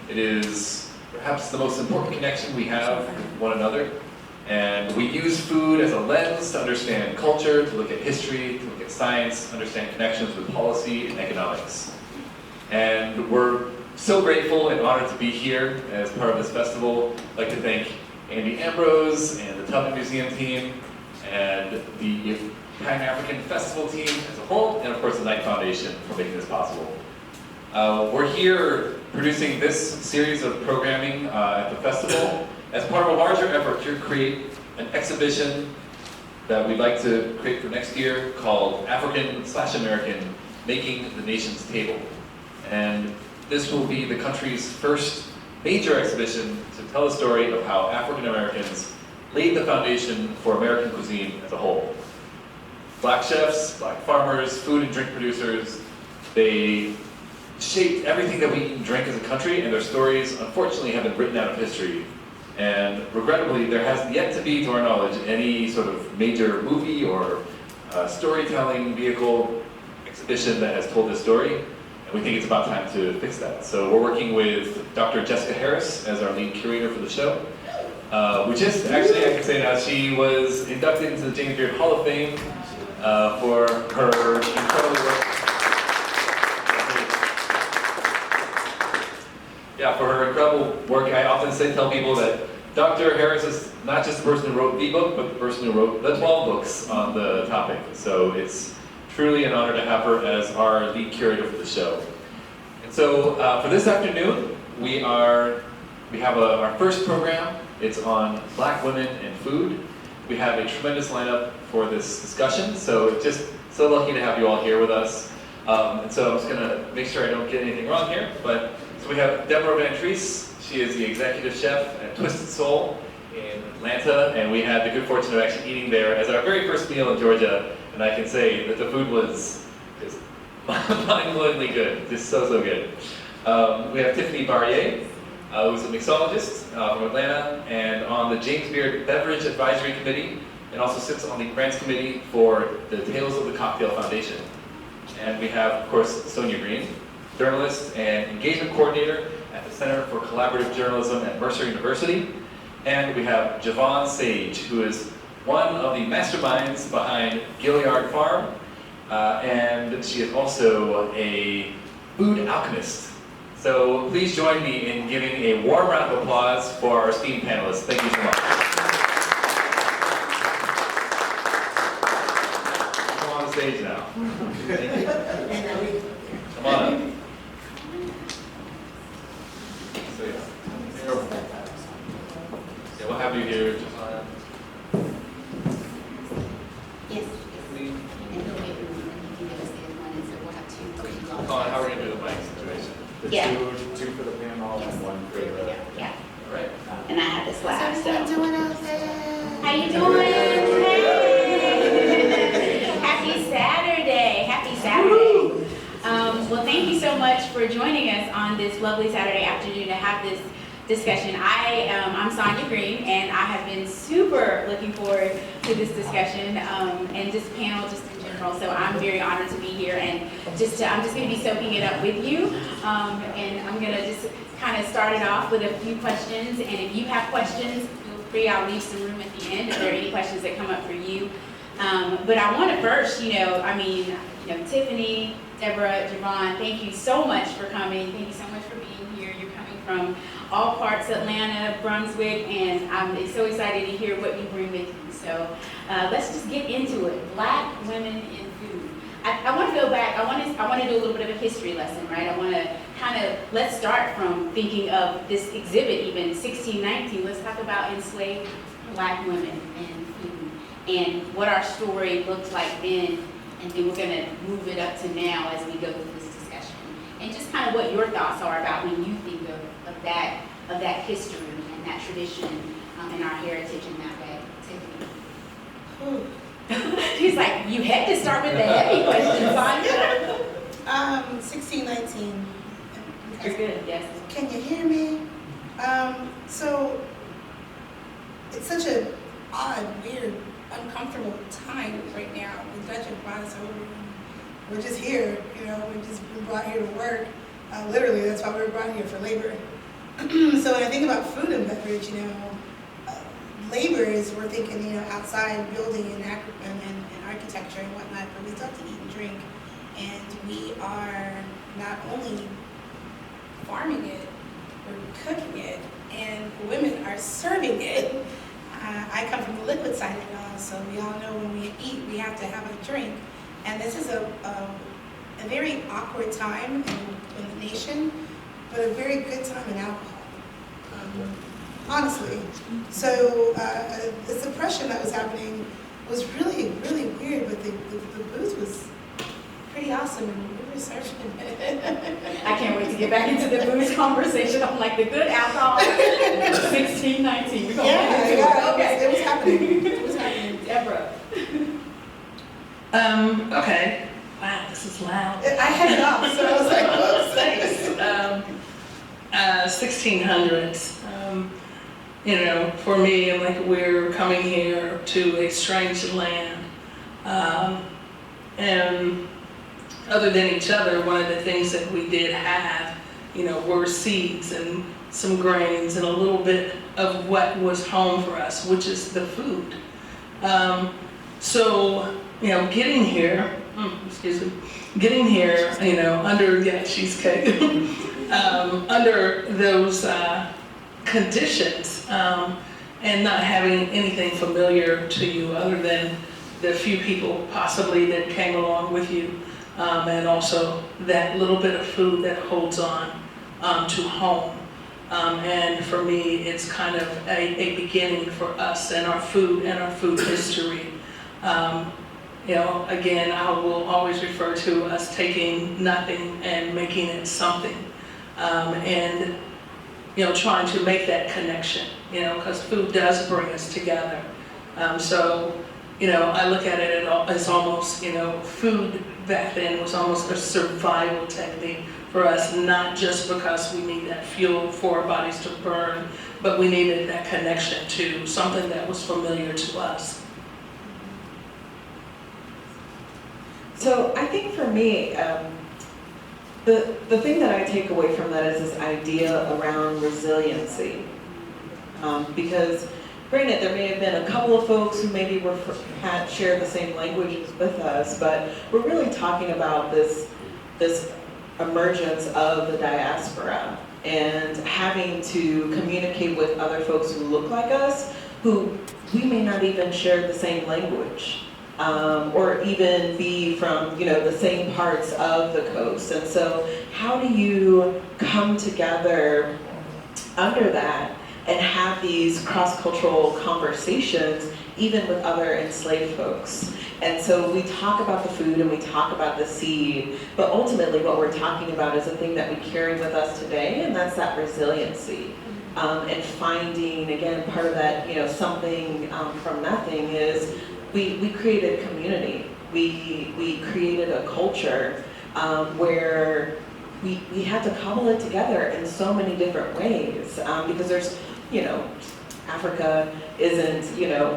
It is perhaps the most important connection we have with one another. And we use food as a lens to understand culture, to look at history, to look at science, understand connections with policy and economics. And we're so grateful and honored to be here as part of this festival. I'd like to thank Andy Ambrose and the Tubman Museum team and the Pan-African Festival team as a whole, and of course the Knight Foundation for making this possible. We're here producing this series of programming at the festival as part of a larger effort to create an exhibition that we'd like to create for next year called African/American Making the Nation's Table. And this will be the country's first major exhibition to tell the story of how African Americans laid the foundation for American cuisine as a whole. Black chefs, black farmers, food and drink producers, they shaped everything that we eat and drink as a country, and their stories, unfortunately, have been written out of history. And regrettably, there has yet to be, to our knowledge, any sort of major movie or storytelling vehicle exhibition that has told this story. And we think it's about time to fix that. So we're working with Dr. Jessica Harris as our lead curator for the show. Actually, I can say now, she was inducted into the James Beard Hall of Fame for her incredible work. Yeah, for her incredible work. I often tell people that Dr. Harris is not just the person who wrote the book, but the person who wrote the 12 books on the topic. So it's truly an honor to have her as our lead curator for the show. And so for this afternoon, we have our first program. It's on Black women and food. We have a tremendous lineup for this discussion, so just so lucky to have you all here with us. And so I'm just gonna make sure I don't get anything wrong here, but so we have Deborah Van Treese. She is the executive chef at Twisted Soul in Atlanta, and we had the good fortune of actually eating there as our very first meal in Georgia, and I can say that the food was just mind-blowingly good, just so good. We have Tiffany Barrier, who's a mixologist from Atlanta, and on the James Beard Beverage Advisory Committee, and also sits on the grants committee for the Tales of the Cocktail Foundation. And we have, of course, Sonia Green, journalist and engagement coordinator at the Center for Collaborative Journalism at Mercer University. And we have Javon Sage, who is one of the masterminds behind Gilliard Farm, and she is also a food alchemist. So please join me in giving a warm round of applause for our esteemed panelists. Thank you so much. Come on the stage now. Thank you. Come on up. So yeah, we'll have you here. Yes. Colin, how are we going to do the mic situation? Yeah. Two for the panel and one for the... Yeah. All right. And I have this last, so. Doing out there? How you doing? Hey! Happy Saturday. Happy Saturday. Well, thank you so much for joining us on this lovely Saturday afternoon to have this discussion. I'm Sonia Green, and I have been super looking forward to this discussion and this panel just in general. So I'm very honored to be here, and I'm just going to be soaking it up with you. And I'm going to just kind of start it off with a few questions. And if you have questions, feel free. I'll leave some room at the end if there are any questions that come up for you. But I want to first, Tiffany, Deborah, Javon, thank you so much for coming. Thank you so much for being here. You're coming from all parts, Atlanta, Brunswick, and I'm so excited to hear what you bring with you. So let's just get into it. Black women in food. I want to go back. I want to do a little bit of a history lesson, right? I want to let's start from thinking of this exhibit, even 1619. Let's talk about enslaved Black women in food and what our story looked like then. And then we're going to move it up to now as we go through this discussion. And just kind of what your thoughts are about when you think of that history and that tradition and our heritage in that way. Tiffany. She's like, you had to start with the heavy questions, Sonia. 1619. You're good, yes. Can you hear me? So it's such an odd, weird, uncomfortable time right now. The Dutch have brought us over. We're just here, we're brought here to work. Literally, that's why we were brought here, for labor. So when I think about food and beverage, labor is, we're thinking, outside building and architecture and whatnot, but we still have to eat and drink. And we are not only farming it, we're cooking it, and women are serving it. I come from the liquid side of it all, so we all know when we eat, we have to have a drink. And this is a very awkward time in the nation, but a very good time in alcohol. Honestly. So the suppression that was happening was really, really weird, but the booth was pretty awesome, and we were serving it. I can't wait to get back into the booze conversation. I'm like, the good alcohol, 16, 19. We're gonna get into it. Okay. It was happening. It was happening. Deborah. Okay. Wow, this is loud. I had it off, so I was like, whoops. Thanks. 1600s. For me, I'm like, we're coming here to a strange land. And other than each other, one of the things that we did have, were seeds and some grains and a little bit of what was home for us, which is the food. Getting here, under cheesecake, under those conditions, and not having anything familiar to you other than the few people possibly that came along with you, and also that little bit of food that holds on to home. And for me, it's kind of a beginning for us and our food history. Again, I will always refer to us taking nothing and making it something. And trying to make that connection, because food does bring us together. I look at it as almost, food back then was almost a survival technique for us, not just because we need that fuel for our bodies to burn, but we needed that connection to something that was familiar to us. So I think for me, the thing that I take away from that is this idea around resiliency. Because granted, there may have been a couple of folks who maybe had shared the same languages with us, but we're really talking about this emergence of the diaspora and having to communicate with other folks who look like us, who we may not even share the same language. Or even be from, the same parts of the coast. And so how do you come together under that and have these cross-cultural conversations, even with other enslaved folks? And so we talk about the food and we talk about the seed, but ultimately what we're talking about is a thing that we carry with us today, and that's that resiliency. And finding, again, part of that, something from nothing is we created community. We created a culture where we had to cobble it together in so many different ways, because there's, Africa isn't,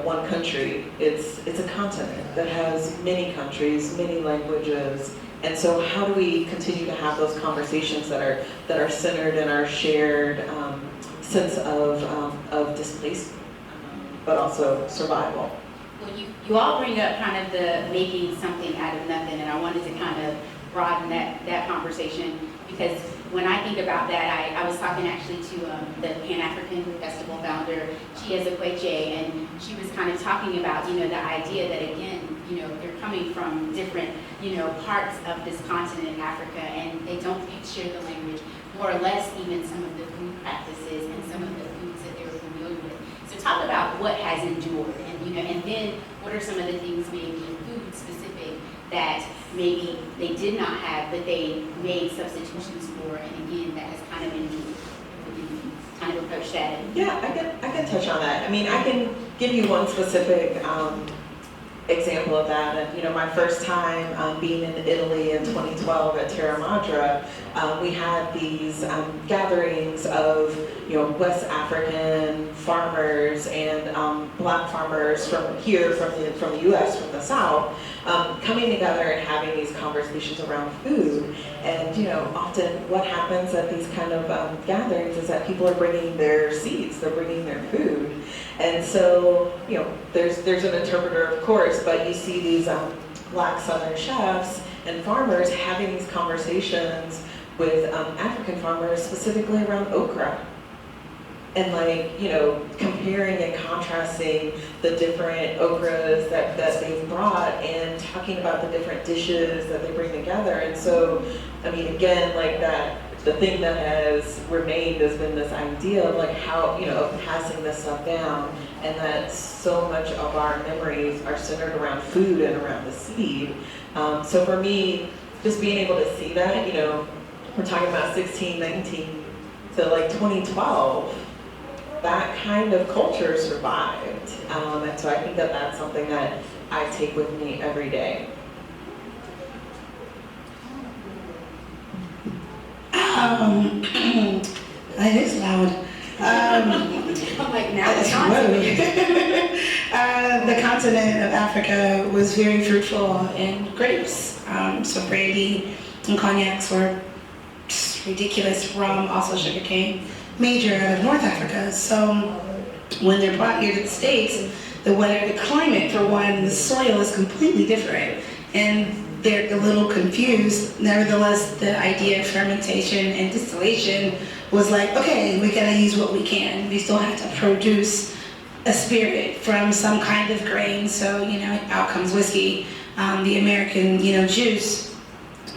one country. It's a continent that has many countries, many languages. And so how do we continue to have those conversations that are centered in our shared sense of displacement, but also survival? Well, you all bring up kind of the making something out of nothing, and I wanted to kind of broaden that conversation, because when I think about that, I was talking actually to the Pan-African Festival founder, Chieza Kweche, and she was kind of talking about, the idea that, again, they're coming from different, parts of this continent, Africa, and they don't share the language, more or less even some of the food practices and some of the foods that they were familiar with. So talk about what has endured, and and then what are some of the things maybe food specific that maybe they did not have, but they made substitutions for, and again, that has kind of been kind of approached that. Yeah, I can touch on that. I mean, I can give you one specific example of that. And my first time being in Italy in 2012 at Terra Madra, we had these gatherings of, West African farmers and Black farmers from here, from the U.S., from the South, coming together and having these conversations around food. And often what happens at these kind of gatherings is that people are bringing their seeds, they're bringing their food. And so, there's an interpreter, of course, but you see these Black Southern chefs and farmers having these conversations with African farmers, specifically around okra. And comparing and contrasting the different okras that they've brought and talking about the different dishes that they bring together. And so, again, the thing that has remained has been this idea of how, of passing this stuff down, and that so much of our memories are centered around food and around the seed. So for me, just being able to see that, we're talking about 1619 to 2012, that kind of culture survived. And so I think that that's something that I take with me every day. It is loud. I'm like, now it's on to me. The continent of Africa was very fruitful in grapes. So brandy and cognacs were ridiculous. Rum, also sugarcane, major out of North Africa. So when they're brought here to the States, the weather, the climate for one, the soil is completely different. And they're a little confused. Nevertheless, the idea of fermentation and distillation was okay, we gotta use what we can. We still have to produce a spirit from some kind of grain. So, out comes whiskey, the American, juice.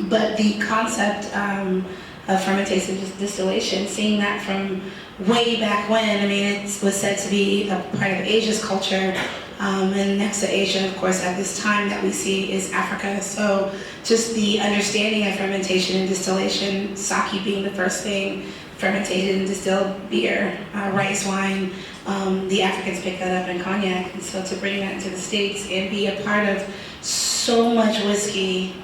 But the concept of fermentation and distillation, seeing that from way back when, it was said to be a part of Asia's culture. And next to Asia, of course, at this time that we see is Africa. So just the understanding of fermentation and distillation, sake being the first thing, fermented and distilled beer, rice wine, the Africans picked that up in cognac. And so to bring that into the States and be a part of so much whiskey,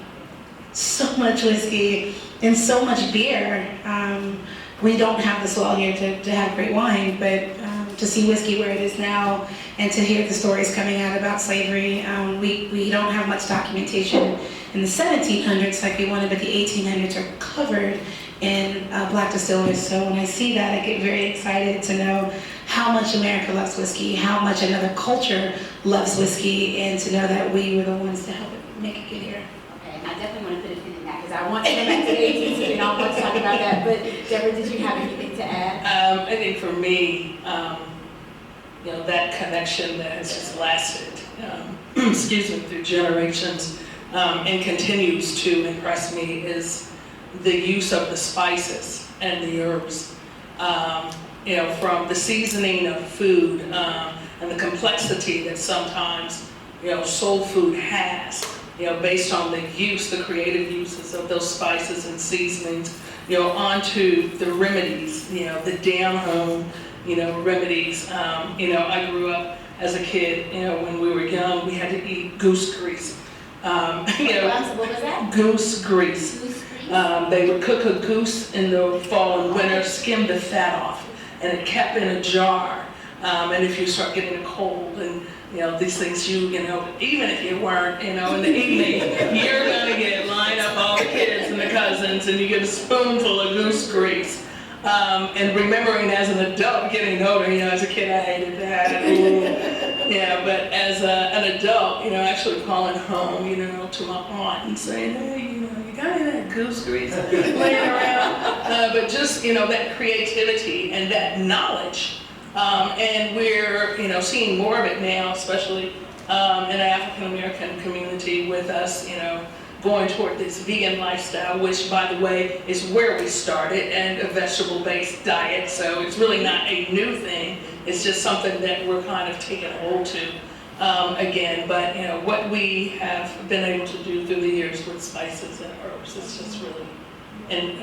and so much beer. We don't have the soil here to have great wine, but to see whiskey where it is now and to hear the stories coming out about slavery, we don't have much documentation in the 1700s like we wanted, but the 1800s are covered in Black distillers. So when I see that, I get very excited to know how much America loves whiskey, how much another culture loves whiskey, and to know that we were the ones to help it make it get here. Okay, and I definitely want to put a pin in that because I want to get back to the 18th and I want to talk about that. But Deborah, did you have anything to add? I think for me, that connection that has just lasted, through generations, and continues to impress me is the use of the spices and the herbs. From the seasoning of food and the complexity that sometimes, soul food has, based on the creative uses of those spices and seasonings, onto the remedies, the down-home, remedies. I grew up as a kid, when we were young, we had to eat goose grease. What was that? Goose grease. Goose grease? They would cook a goose in the fall and winter, skim the fat off, and it kept in a jar. And if you start getting a cold and these things, even if you weren't, in the evening, you're gonna get lined up all the kids and the cousins, and you get a spoonful of goose grease. And remembering as an adult, getting older, as a kid I hated that. But as an adult, actually calling home, to my aunt and saying, hey, you got any of that goose grease laying around? But just, that creativity and that knowledge. And we're, seeing more of it now, especially in the African American community with us, going toward this vegan lifestyle, which, by the way, is where we started, and a vegetable-based diet. So it's really not a new thing. It's just something that we're kind of taking hold to again. But what we have been able to do through the years with spices and herbs is just really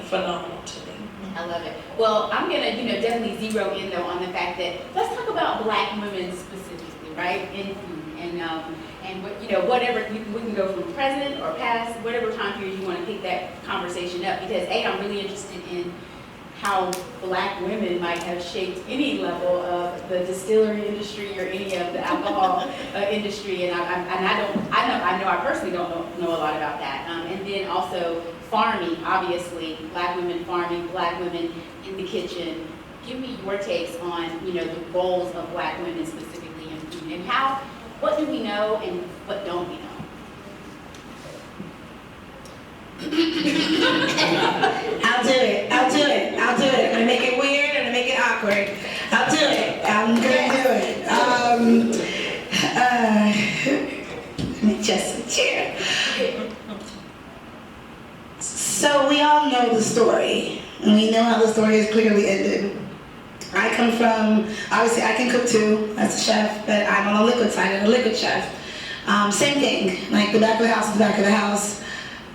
phenomenal to me. I love it. Well, I'm gonna, definitely zero in though on the fact that let's talk about Black women specifically, right, in food. and what, whatever, we can go from present or past, whatever time period you want to pick that conversation up, because I'm really interested in how Black women might have shaped any level of the distillery industry or any of the alcohol industry, and I know I personally don't know a lot about that. And then also farming, obviously, Black women farming, Black women in the kitchen. Give me your takes on, the roles of Black women specifically in food, and what do we know and what don't we know? I'll do it. I'm gonna make it weird, I'm gonna make it awkward. I'll do it. I'm gonna do it. Let me adjust the chair. So we all know the story, and we know how the story is clearly ended. I come from, obviously I can cook too, as a chef, but I'm on the liquid side, I'm a liquid chef. Same thing, like the back of the house is the back of the house.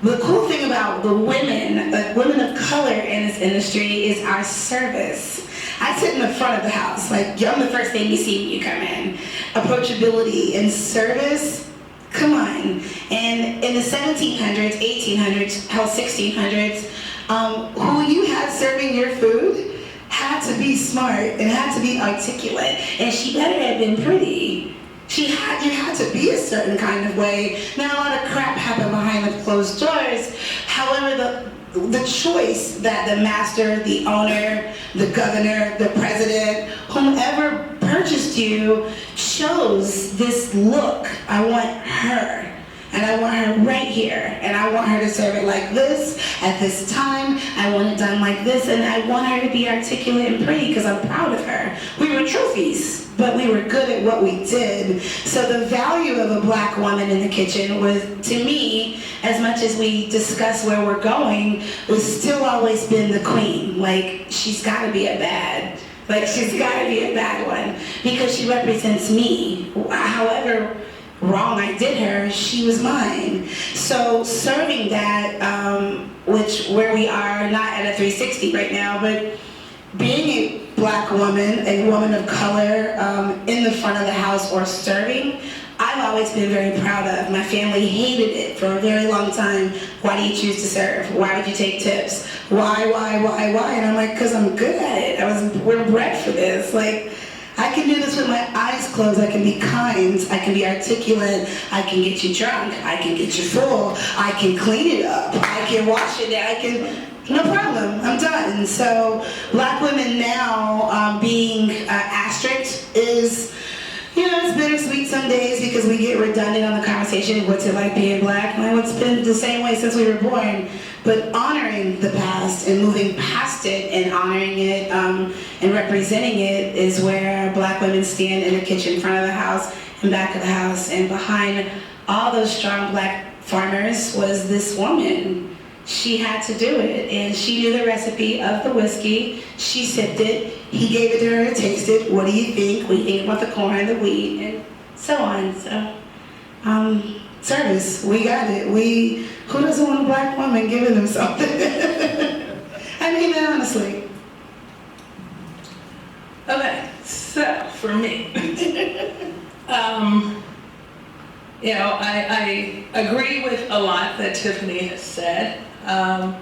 The cool thing about the women, women of color in this industry, is our service. I sit in the front of the house, like I'm the first thing you see when you come in. Approachability and service, come on. And in the 1700s, 1800s, hell 1600s, who you had serving your food had to be smart and had to be articulate, and she better have been pretty. You had to be a certain kind of way. Now a lot of crap happened behind the closed doors. However, the choice that the master, the owner, the governor, the president, whomever purchased you chose this look. I want her. And I want her right here. And I want her to serve it like this, at this time. I want it done like this. And I want her to be articulate and pretty because I'm proud of her. We were trophies, but we were good at what we did. So the value of a Black woman in the kitchen was, to me, as much as we discuss where we're going, was still always been the queen. Like, she's gotta be a bad. Like, she's gotta be a bad one because she represents me. However wrong I did her, she was mine. So serving that, where we are, not at a 360 right now, but being a Black woman, a woman of color, in the front of the house or serving, I've always been very proud of. My family hated it for a very long time. Why do you choose to serve? Why would you take tips? Why? And I'm like, because I'm good at it. We're bred for this. Like, I can do this with my eyes closed. I can be kind. I can be articulate. I can get you drunk. I can get you full. I can clean it up. I can wash it down. No problem. I'm done. So Black women now being asterisk is, it's bittersweet some days because we get redundant on the conversation. What's it like being Black? Well, it's been the same way since we were born. But honoring the past and moving past it and honoring it and representing it is where Black women stand in the kitchen, front of the house and back of the house. And behind all those strong Black farmers was this woman. She had to do it, and she knew the recipe of the whiskey. She sipped it. He gave it to her to taste it. What do you think? What do you think about the corn, the wheat, and so on. So, service, we got it. Who doesn't want a Black woman giving them something? I mean that honestly. Okay, so for me, I agree with a lot that Tiffany has said, but